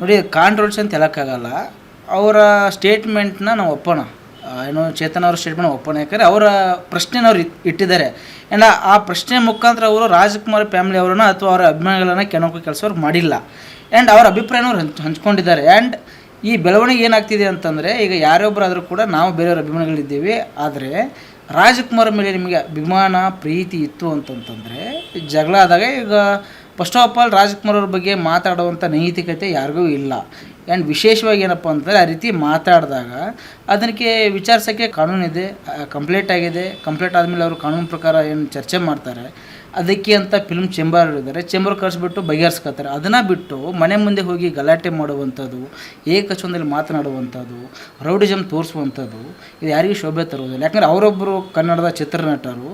ನೋಡಿ ಕಾಂಟ್ರವರ್ಸಿ ಅಂತ ಹೇಳೋಕ್ಕಾಗಲ್ಲ. ಅವರ ಸ್ಟೇಟ್ಮೆಂಟ್ನ ನಾವು ಒಪ್ಪೋಣ. ಏನು ಚೇತನ್ ಅವರ ಸ್ಟೇಟ್ಮೆಂಟ್ ಒಪ್ಪೋಣ. ಯಾಕಂದರೆ ಅವರ ಪ್ರಶ್ನೆನ ಅವ್ರು ಇಟ್ಟಿದ್ದಾರೆ. ಆ್ಯಂಡ್ ಆ ಪ್ರಶ್ನೆ ಮುಖಾಂತರ ಅವರು ರಾಜ್ಕುಮಾರ್ ಫ್ಯಾಮಿಲಿ ಅವರನ್ನು ಅಥವಾ ಅವರ ಅಭಿಮಾನಿಗಳನ್ನು ಕೆಣಕೋ ಕೆಲಸ ಅವ್ರು ಮಾಡಿಲ್ಲ. ಆ್ಯಂಡ್ ಅವರ ಅಭಿಪ್ರಾಯನ ಅವ್ರು ಹಂಚ್ಕೊಂಡಿದ್ದಾರೆ. ಆ್ಯಂಡ್ ಈ ಬೆಳವಣಿಗೆ ಏನಾಗ್ತಿದೆ ಅಂತಂದರೆ, ಈಗ ಯಾರೊಬ್ಬರಾದರೂ ಕೂಡ ನಾವು ಬೇರೆಯವ್ರ ಅಭಿಮಾನಿಗಳಿದ್ದೀವಿ, ಆದರೆ ರಾಜ್ಕುಮಾರ್ ಮೇಲೆ ನಿಮಗೆ ಅಭಿಮಾನ ಪ್ರೀತಿ ಇತ್ತು ಅಂತಂತಂದರೆ ಜಗಳ ಆದಾಗ ಈಗ ಫಸ್ಟ್ ಆಫ್ ಆಲ್ ರಾಜ್ಕುಮಾರ್ ಅವ್ರ ಬಗ್ಗೆ ಮಾತಾಡುವಂಥ ನೈತಿಕತೆ ಯಾರಿಗೂ ಇಲ್ಲ. ಆ್ಯಂಡ್ ವಿಶೇಷವಾಗಿ ಏನಪ್ಪ ಅಂತಂದರೆ ಆ ರೀತಿ ಮಾತಾಡಿದಾಗ ಅದಕ್ಕೆ ವಿಚಾರಿಸೋಕ್ಕೆ ಕಾನೂನಿದೆ, ಕಂಪ್ಲೇಂಟ್ ಆಗಿದೆ. ಕಂಪ್ಲೇಂಟ್ ಆದಮೇಲೆ ಅವರು ಕಾನೂನು ಪ್ರಕಾರ ಏನು ಚರ್ಚೆ ಮಾಡ್ತಾರೆ. ಅದಕ್ಕೆ ಅಂತ ಫಿಲ್ಮ್ ಚೇಂಬರ್ ಇದ್ದಾರೆ, ಚೇಂಬರ್ ಕಳಿಸ್ಬಿಟ್ಟು ಬಗೆಹರಿಸ್ಕೊತಾರೆ. ಅದನ್ನು ಬಿಟ್ಟು ಮನೆ ಮುಂದೆ ಹೋಗಿ ಗಲಾಟೆ ಮಾಡುವಂಥದ್ದು, ಏಕವಚನದಲ್ಲಿ ಮಾತನಾಡುವಂಥದ್ದು, ರೌಡಿಸಮ್ ತೋರಿಸುವಂಥದ್ದು ಇದು ಯಾರಿಗೂ ಶೋಭೆ ತರುವುದಿಲ್ಲ. ಯಾಕಂದರೆ ಅವರೊಬ್ಬರು ಕನ್ನಡದ ಚಿತ್ರನಟರು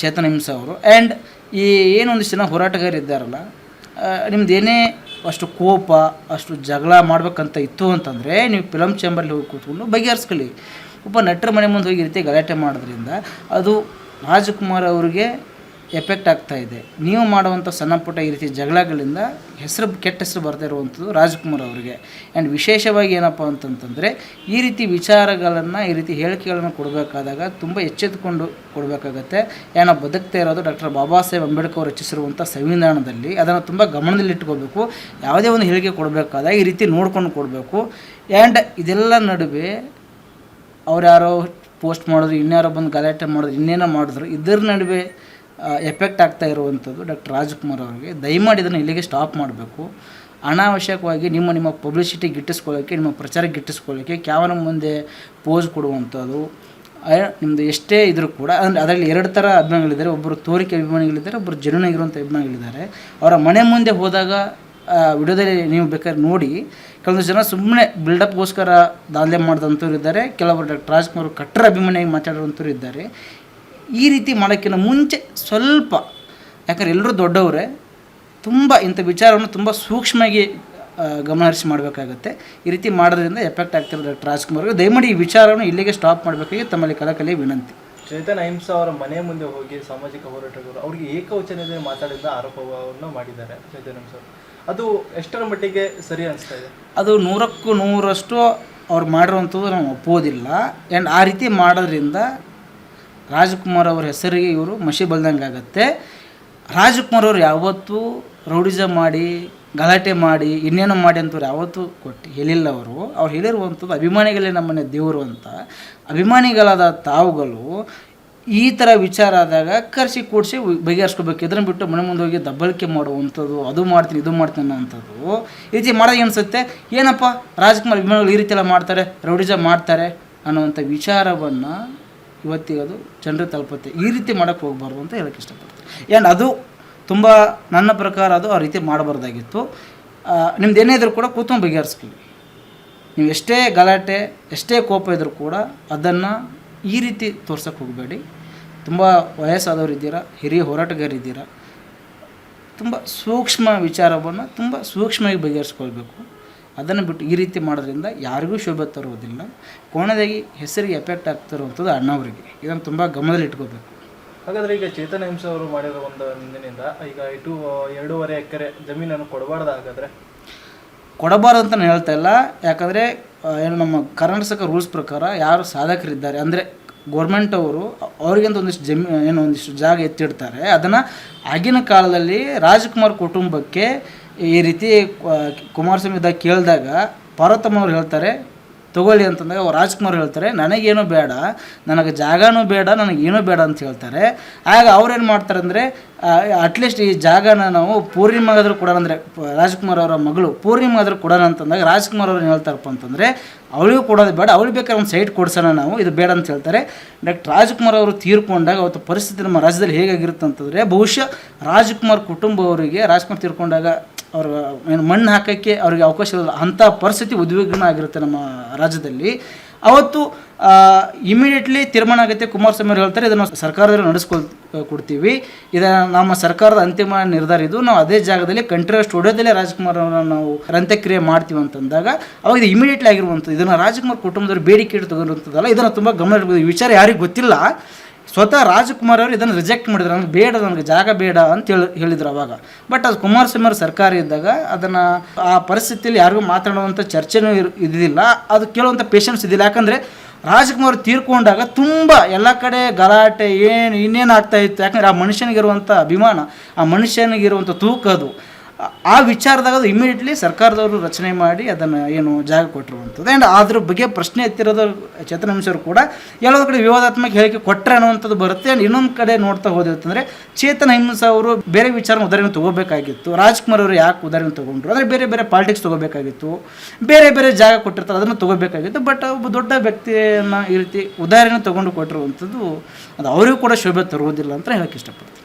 ಚೇತನ್ ಹಿಂಸ ಅವರು. ಆ್ಯಂಡ್ ಈ ಏನೊಂದಿಷ್ಟು ಜನ ಹೋರಾಟಗಾರಿದ್ದಾರಲ್ಲ, ನಿಮ್ದು ಏನೇ ಅಷ್ಟು ಕೋಪ ಅಷ್ಟು ಜಗಳ ಮಾಡ್ಬೇಕಂತ ಇತ್ತು ಅಂತಂದರೆ ನೀವು ಫಿಲಮ್ ಚೇಂಬರ್ಲಿ ಹೋಗಿ ಕೂತ್ಕೊಂಡು ಬಗೆಹರಿಸ್ಕೊಳ್ಳಿ. ಒಬ್ಬ ನಟರ ಮನೆ ಮುಂದೆ ಹೋಗಿ ಈ ರೀತಿ ಗಲಾಟೆ ಮಾಡೋದ್ರಿಂದ ಅದು ರಾಜ್ಕುಮಾರ್ ಅವ್ರಿಗೆ ಎಫೆಕ್ಟ್ ಆಗ್ತಾಯಿದೆ. ನೀವು ಮಾಡುವಂಥ ಸಣ್ಣ ಪುಟ್ಟ ಈ ರೀತಿ ಜಗಳಗಳಿಂದ ಕೆಟ್ಟ ಹೆಸರು ಬರ್ತಾ ಇರುವಂಥದ್ದು ರಾಜ್ಕುಮಾರ್ ಅವರಿಗೆ. ಆ್ಯಂಡ್ ವಿಶೇಷವಾಗಿ ಏನಪ್ಪ ಅಂತಂತಂದರೆ ಈ ರೀತಿ ವಿಚಾರಗಳನ್ನು ಈ ರೀತಿ ಹೇಳಿಕೆಗಳನ್ನು ಕೊಡಬೇಕಾದಾಗ ತುಂಬ ಎಚ್ಚೆತ್ತುಕೊಂಡು ಕೊಡಬೇಕಾಗತ್ತೆ. ಏನೋ ಬದುಕ್ತಾ ಇರೋದು ಡಾಕ್ಟರ್ ಬಾಬಾ ಸಾಹೇಬ್ ಅಂಬೇಡ್ಕರ್ ಅವರು ರಚಿಸಿರುವಂಥ ಸಂವಿಧಾನದಲ್ಲಿ, ಅದನ್ನು ತುಂಬ ಗಮನದಲ್ಲಿಟ್ಕೋಬೇಕು. ಯಾವುದೇ ಒಂದು ಹೇಳಿಕೆ ಕೊಡಬೇಕಾದಾಗ ಈ ರೀತಿ ನೋಡ್ಕೊಂಡು ಕೊಡಬೇಕು. ಆ್ಯಂಡ್ ಇದೆಲ್ಲ ನಡುವೆ ಅವ್ರು ಯಾರೋ ಪೋಸ್ಟ್ ಮಾಡಿದ್ರು, ಇನ್ಯಾರೋ ಬಂದು ಗಲಾಟೆ ಮಾಡಿದ್ರು, ಇನ್ನೇನೋ ಮಾಡಿದ್ರು, ಇದರ ನಡುವೆ ಎಫೆಕ್ಟ್ ಆಗ್ತಾ ಇರುವಂಥದ್ದು ಡಾಕ್ಟರ್ ರಾಜ್ಕುಮಾರ್ ಅವರಿಗೆ. ದಯಮಾಡಿ ಇದನ್ನು ಇಲ್ಲಿಗೆ ಸ್ಟಾಪ್ ಮಾಡಬೇಕು. ಅನಾವಶ್ಯಕವಾಗಿ ನಿಮ್ಮ ಪಬ್ಲಿಸಿಟಿ ಗಿಟ್ಟಿಸ್ಕೊಳ್ಳೋಕ್ಕೆ, ನಿಮ್ಮ ಪ್ರಚಾರ ಗಿಟ್ಟಿಸ್ಕೊಳ್ಳೋಕ್ಕೆ ಕ್ಯಾಮರಾ ಮುಂದೆ ಪೋಸ್ ಕೊಡುವಂಥದ್ದು, ನಿಮ್ಮದು ಎಷ್ಟೇ ಇದ್ರೂ ಕೂಡ ಅದರಲ್ಲಿ ಎರಡು ಥರ ಅಭಿಮಾನಿಗಳಿದ್ದಾರೆ. ಒಬ್ಬರು ತೋರಿಕೆ ಅಭಿಮಾನಿಗಳಿದ್ದಾರೆ, ಒಬ್ಬರು ಜನುನಾಗಿರುವಂಥ ಅಭಿಮಾನಿಗಳಿದ್ದಾರೆ. ಅವರ ಮನೆ ಮುಂದೆ ಹೋದಾಗ ವಿಡಿಯೋದಲ್ಲಿ ನೀವು ಬೇಕಾದ್ರೆ ನೋಡಿ, ಕೆಲವೊಂದು ಜನ ಸುಮ್ಮನೆ ಬಿಲ್ಡಪ್ಗೋಸ್ಕರ ದಾಂಧಲೆ ಮಾಡಿದಂಥವ್ರು ಇದ್ದಾರೆ, ಕೆಲವರು ಡಾಕ್ಟರ್ ರಾಜ್ಕುಮಾರ್ ಕಟ್ಟರ ಅಭಿಮಾನಿಯಾಗಿ ಮಾತಾಡುವಂಥವ್ರು ಇದ್ದಾರೆ. ಈ ರೀತಿ ಮಾಡೋಕ್ಕಿಂತ ಮುಂಚೆ ಸ್ವಲ್ಪ, ಯಾಕಂದ್ರೆ ಎಲ್ಲರೂ ದೊಡ್ಡವರೇ, ತುಂಬ ಇಂಥ ವಿಚಾರವನ್ನು ತುಂಬ ಸೂಕ್ಷ್ಮವಾಗಿ ಗಮನಹರಿಸಿ ಮಾಡಬೇಕಾಗತ್ತೆ. ಈ ರೀತಿ ಮಾಡೋದ್ರಿಂದ ಎಫೆಕ್ಟ್ ಆಗ್ತಿರೋದು ಡಾಕ್ಟರ್ ರಾಜ್ಕುಮಾರ್ಗೆ. ದಯಮಾಡಿ ಈ ವಿಚಾರವನ್ನು ಇಲ್ಲಿಗೆ ಸ್ಟಾಪ್ ಮಾಡಬೇಕಾಗಿ ತಮ್ಮಲ್ಲಿ ಕಳಕಳಿ ವಿನಂತಿ. ಚೇತನ್ ಅಹಿಂಸಾ ಅವರ ಮನೆ ಮುಂದೆ ಹೋಗಿ ಸಾಮಾಜಿಕ ಹೋರಾಟಗಾರರು ಅವರಿಗೆ ಏಕವಚನದಲ್ಲಿ ಮಾತಾಡಿದ ಆರೋಪವನ್ನು ಮಾಡಿದ್ದಾರೆ ಚೇತನ್ ಅಹಿಂಸಾ ಅವರು. ಅದು ಎಷ್ಟರ ಮಟ್ಟಿಗೆ ಸರಿ ಅನಿಸ್ತಾ ಇದೆ? ಅದು 100ಕ್ಕೆ 100ರಷ್ಟು ಅವ್ರು ಮಾಡಿರುವಂಥದ್ದು ನಾವು ಒಪ್ಪೋದಿಲ್ಲ. ಆ್ಯಂಡ್ ಆ ರೀತಿ ಮಾಡೋದ್ರಿಂದ ರಾಜ್ಕುಮಾರ್ ಅವರ ಹೆಸರಿಗೆ ಇವರು ಮಸಿ ಬಲ್ದಂಗೆ ಆಗುತ್ತೆ. ರಾಜ್ಕುಮಾರ್ ಅವರು ಯಾವತ್ತೂ ರೌಡಿಸಮ್ ಮಾಡಿ ಗಲಾಟೆ ಮಾಡಿ ಇನ್ನೇನೋ ಮಾಡಿ ಅಂತವ್ರು ಯಾವತ್ತೂ ಹೇಳಿಲ್ಲ. ಅವ್ರು ಹೇಳಿರುವಂಥದ್ದು ಅಭಿಮಾನಿಗಳೇ ನಮ್ಮನೆ ದೇವರು ಅಂತ. ಅಭಿಮಾನಿಗಳಾದ ತಾವುಗಳು ಈ ಥರ ವಿಚಾರ ಆದಾಗ ಕರೆಸಿ ಕೂಡಿಸಿ ಬಗೆಹರಿಸ್ಕೋಬೇಕು. ಇದನ್ನು ಬಿಟ್ಟು ಮನೆ ಮುಂದೆ ಹೋಗಿ ದಬ್ಬಳಿಕೆ ಮಾಡುವಂಥದ್ದು, ಅದು ಮಾಡ್ತೀನಿ ಇದು ಮಾಡ್ತೀನಿ ಅನ್ನೋವಂಥದ್ದು ಈ ರೀತಿ ಮಾಡೋದು ಅನಿಸುತ್ತೆ. ಏನಪ್ಪ ರಾಜ್ಕುಮಾರ್ ಅಭಿಮಾನಿಗಳು ಈ ರೀತಿ ಎಲ್ಲ ಮಾಡ್ತಾರೆ, ರೌಡಿಸಮ್ ಮಾಡ್ತಾರೆ ಅನ್ನೋವಂಥ ವಿಚಾರವನ್ನು ಇವತ್ತಿಗೆ ಅದು ಜನರಿಗೆ ತಲುಪುತ್ತೆ. ಈ ರೀತಿ ಮಾಡೋಕ್ಕೆ ಹೋಗ್ಬಾರ್ದು ಅಂತ ಹೇಳೋಕ್ಕೆ ಇಷ್ಟಪಡ್ತೀನಿ. ಆ್ಯಂಡ್ ಅದು ತುಂಬ ನನ್ನ ಪ್ರಕಾರ ಅದು ಆ ರೀತಿ ಮಾಡಬಾರ್ದಾಗಿತ್ತು. ನಿಮ್ದು ಏನೇ ಇದ್ರೂ ಕೂಡ ಕೂತ್ಕೊಂಡು ಬಗೆಹರಿಸ್ಕೊಳ್ಳಿ. ನೀವು ಎಷ್ಟೇ ಗಲಾಟೆ ಎಷ್ಟೇ ಕೋಪ ಇದ್ದರೂ ಕೂಡ ಅದನ್ನು ಈ ರೀತಿ ತೋರ್ಸೋಕ್ಕೆ ಹೋಗಬೇಡಿ. ತುಂಬ ವಯಸ್ಸಾದವರು ಇದ್ದೀರಾ, ಹಿರಿಯ ಹೋರಾಟಗಾರಿದ್ದೀರಾ, ತುಂಬ ಸೂಕ್ಷ್ಮ ವಿಚಾರವನ್ನು ತುಂಬ ಸೂಕ್ಷ್ಮವಾಗಿ ಬಗೆಹರಿಸ್ಕೊಳ್ಬೇಕು. ಅದನ್ನು ಬಿಟ್ಟು ಈ ರೀತಿ ಮಾಡೋದ್ರಿಂದ ಯಾರಿಗೂ ಶೋಭೆ ತರುವುದಿಲ್ಲ. ಕೊನೆಯದಾಗಿ ಹೆಸರಿಗೆ ಎಫೆಕ್ಟ್ ಆಗ್ತಿರುವಂಥದ್ದು ಅಣ್ಣವರಿಗೆ. ಇದನ್ನು ತುಂಬ ಗಮನದಲ್ಲಿಟ್ಕೋಬೇಕು. ಹಾಗಾದರೆ ಈಗ ಚೇತನ್ ಅಹಿಂಸಾ ಅವರು ಮಾಡಿರೋ ಒಂದು ನಿಂದಿನಿಂದ ಈಗ 2.5 ಎಕರೆ ಜಮೀನನ್ನು ಕೊಡಬಾರ್ದು. ಹಾಗಾದರೆ ಕೊಡಬಾರ್ದು ಅಂತ ನಾನು ಹೇಳ್ತಾ ಇಲ್ಲ. ಯಾಕಂದರೆ ಏನು ನಮ್ಮ ಕರ್ನಾಟಕ ರೂಲ್ಸ್ ಪ್ರಕಾರ ಯಾರು ಸಾಧಕರಿದ್ದಾರೆ ಅಂದರೆ ಗೋರ್ಮೆಂಟ್ ಅವರು ಅವ್ರಿಗಂತ ಒಂದಿಷ್ಟು ಜಾಗ ಎತ್ತಿಡ್ತಾರೆ. ಅದನ್ನು ಆಗಿನ ಕಾಲದಲ್ಲಿ ರಾಜ್ಕುಮಾರ್ ಕುಟುಂಬಕ್ಕೆ ಈ ರೀತಿ ಕುಮಾರಸ್ವಾಮಿ ಇದ್ದಾಗ ಕೇಳಿದಾಗ ಪಾರ್ವತಮ್ಮನವ್ರು ಹೇಳ್ತಾರೆ ತೊಗೊಳ್ಳಿ ಅಂತಂದಾಗ ರಾಜ್ಕುಮಾರ್ ಹೇಳ್ತಾರೆ ನನಗೇನೂ ಬೇಡ, ನನಗೆ ಜಾಗನೂ ಬೇಡ, ನನಗೇನೂ ಬೇಡ ಅಂತ ಹೇಳ್ತಾರೆ. ಆಗ ಅವ್ರೇನು ಮಾಡ್ತಾರೆ ಅಂದರೆ ಅಟ್ಲೀಸ್ಟ್ ಈ ಜಾಗನ ನಾವು ಪೂರ್ಣಿಮಾಗಾದರೂ ಕೊಡೋಣ ಅಂದರೆ ರಾಜ್ಕುಮಾರ್ ಅವರ ಮಗಳು ಪೂರ್ಣಿಮಾಗಾದರೂ ಕೊಡೋಣ ಅಂತಂದಾಗ ರಾಜ್ಕುಮಾರ್ ಅವ್ರು ಏನು ಹೇಳ್ತಾರಪ್ಪ ಅಂತಂದರೆ ಅವಳಿಗೂ ಕೊಡೋದು ಬೇಡ, ಅವಳಿಗೆ ಬೇಕಾದ್ರೆ ಒಂದು ಸೈಟ್ ಕೊಡ್ಸೋಣ ನಾವು, ಇದು ಬೇಡ ಅಂತ ಹೇಳ್ತಾರೆ. ಡಾಕ್ಟರ್ ರಾಜ್ಕುಮಾರ್ ಅವರು ತೀರ್ಕೊಂಡಾಗ ಅವತ್ತು ಪರಿಸ್ಥಿತಿ ನಮ್ಮ ರಾಜ್ಯದಲ್ಲಿ ಹೇಗಾಗಿರುತ್ತೆ ಅಂತಂದರೆ ಬಹುಶಃ ರಾಜ್ಕುಮಾರ್ ಕುಟುಂಬ ಅವರಿಗೆ ರಾಜ್ಕುಮಾರ್ ತೀರ್ಕೊಂಡಾಗ ಅವ್ರ ಏನು ಮಣ್ಣು ಹಾಕೋಕ್ಕೆ ಅವ್ರಿಗೆ ಅವಕಾಶ ಇರೋಲ್ಲ. ಅಂಥ ಪರಿಸ್ಥಿತಿ ಉದ್ವಿಗ್ನ ಆಗಿರುತ್ತೆ ನಮ್ಮ ರಾಜ್ಯದಲ್ಲಿ. ಅವತ್ತು ಇಮಿಡಿಯೇಟ್ಲಿ ತೀರ್ಮಾನ ಆಗುತ್ತೆ. ಕುಮಾರಸ್ವಾಮಿ ಅವರು ಹೇಳ್ತಾರೆ ಇದನ್ನು ಸರ್ಕಾರದಲ್ಲಿ ಕೊಡ್ತೀವಿ, ಇದನ್ನು ನಮ್ಮ ಸರ್ಕಾರದ ಅಂತಿಮ ನಿರ್ಧಾರ ಇದು, ನಾವು ಅದೇ ಜಾಗದಲ್ಲಿ ಕಂಠೀರವ ಸ್ಟುಡಿಯೋದಲ್ಲೇ ರಾಜ್ಕುಮಾರ್ ಅವರನ್ನು ನಾವು ಅಂತ್ಯಕ್ರಿಯೆ ಮಾಡ್ತೀವಿ ಅಂತಂದಾಗ ಅವಾಗ ಇದು ಇಮಿಡಿಯೇಟ್ಲಿ ಆಗಿರುವಂಥದ್ದು. ಇದನ್ನು ರಾಜ್ಕುಮಾರ್ ಕುಟುಂಬದವರು ಬೇಡಿಕೆ ಇಟ್ಟು ತಗೊಂಡಿರುವಂಥದ್ದಲ್ಲ. ಇದನ್ನು ತುಂಬ ಗಮನ ಇರ್ಬೋದು. ಈ ವಿಚಾರ ಯಾರಿಗೂ ಗೊತ್ತಿಲ್ಲ. ಸ್ವತಃ ರಾಜಕುಮಾರ್ ಅವರು ಇದನ್ನು ರಿಜೆಕ್ಟ್ ಮಾಡಿದ್ರು, ನನಗೆ ಬೇಡ, ನನಗೆ ಜಾಗ ಬೇಡ ಅಂತ ಹೇಳಿದ್ರು ಅವಾಗ. ಬಟ್ ಅದು ಕುಮಾರಸ್ವಾಮಿ ಅವ್ರ ಸರ್ಕಾರ ಇದ್ದಾಗ ಅದನ್ನು ಆ ಪರಿಸ್ಥಿತಿಯಲ್ಲಿ ಯಾರಿಗೂ ಮಾತಾಡುವಂಥ ಚರ್ಚೆನೂ ಇದ್ದಿಲ್ಲ, ಅದು ಕೇಳುವಂಥ ಪೇಷನ್ಸ್ ಇದ್ದಿಲ್ಲ. ಯಾಕಂದರೆ ರಾಜಕುಮಾರ್ ತೀರ್ಕೊಂಡಾಗ ತುಂಬ ಎಲ್ಲ ಕಡೆ ಗಲಾಟೆ ಇನ್ನೇನು ಆಗ್ತಾಯಿತ್ತು. ಯಾಕಂದರೆ ಆ ಮನುಷ್ಯನಿಗಿರುವಂಥ ಅಭಿಮಾನ, ಆ ಮನುಷ್ಯನಿಗಿರುವಂಥ ತೂಕ, ಅದು ಆ ವಿಚಾರದಾಗ ಅದು ಇಮಿಡಿಯೇಟ್ಲಿ ಸರ್ಕಾರದವರು ರಚನೆ ಮಾಡಿ ಅದನ್ನು ಏನು ಜಾಗ ಕೊಟ್ಟಿರುವಂಥದ್ದು. ಆ್ಯಂಡ್ ಅದ್ರ ಬಗ್ಗೆ ಪ್ರಶ್ನೆ ಎತ್ತಿರೋದು ಚೇತನ್ ವಂಶಿಯವರು ಕೂಡ ಎಲ್ಲೊಂದು ಕಡೆ ವಿವಾದಾತ್ಮಕ ಹೇಳಿಕೆ ಕೊಟ್ಟರೆ ಅನ್ನುವಂಥದ್ದು ಬರುತ್ತೆ. ಆ್ಯಂಡ್ ಇನ್ನೊಂದು ಕಡೆ ನೋಡ್ತಾ ಹೋದಿರ್ತಂದರೆ ಚೇತನ್ ಹಿಂಸೆ ಅವರು ಬೇರೆ ವಿಚಾರ ಉದಾಹರಣೆ ತೊಗೋಬೇಕಾಗಿತ್ತು, ರಾಜ್ಕುಮಾರ್ ಅವರು ಯಾಕೆ ಉದಾಹರಣೆ ತೊಗೊಂಡ್ರು ಅಂದರೆ ಬೇರೆ ಬೇರೆ ಪಾಲಿಟಿಕ್ಸ್ ತೊಗೋಬೇಕಾಗಿತ್ತು, ಬೇರೆ ಬೇರೆ ಜಾಗ ಕೊಟ್ಟಿರ್ತಾರೆ ಅದನ್ನು ತೊಗೋಬೇಕಾಗಿತ್ತು. ಬಟ್ ಒಬ್ಬ ದೊಡ್ಡ ವ್ಯಕ್ತಿಯನ್ನು ಈ ರೀತಿ ಉದಾಹರಣೆ ತೊಗೊಂಡು ಕೊಟ್ಟಿರುವಂಥದ್ದು ಅದು ಅವರಿಗೂ ಕೂಡ ಶೋಭೆ ತರುವುದಿಲ್ಲ ಅಂತ ಹೇಳಕ್ಕೆ ಇಷ್ಟಪಡ್ತೀನಿ.